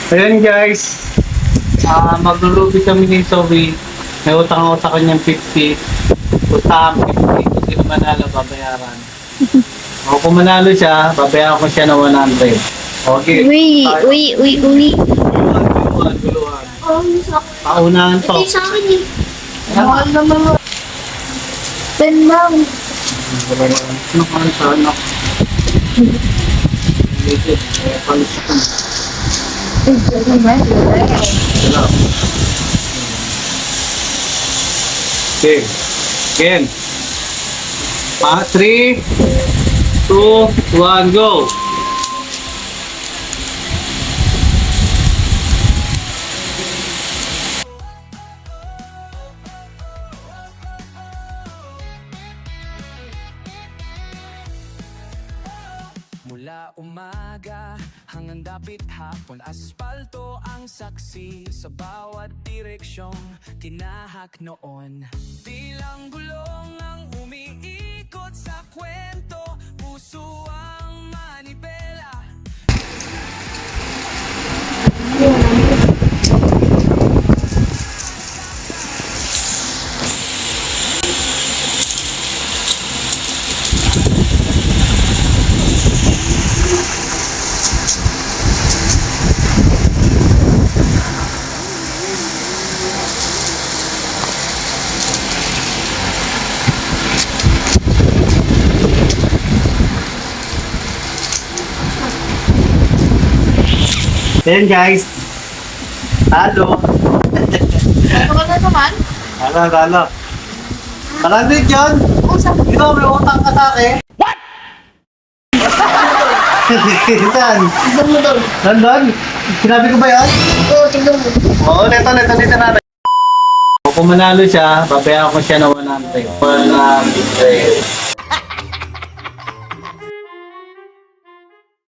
Ayan guys, maglulubi kami ni Zoe. May utang ako sa kanyang 50. Utang 50. Kung sino manalo, babayaran. O kung manalo siya, babayaran ko siya ng 100. Okay. Uy. Guluhan. Paunahan to. Ito sa akin eh. Mahal naman. Ben lang. Ano ka sa anak? Medyo, palis ko. Okay. Again. 3, 2, 1, go! Mula umaga hanggang dapit hapon, aspalto ang saksi sa bawat direksyong tinahak noon. Bilang gulong ang umiikot sa kwento, puso ang manibela. Ayan guys. Halo. Ano ka na naman? Halo. Malamig yun. Di ba may utang ka sa akin? What? Saan? Tignan mo doon. Nandun? Sinabi ko ba yan? Oo, tignan mo. Oo, neto natin. Kung manalo siya, babayaran ko siya ng 100. 100.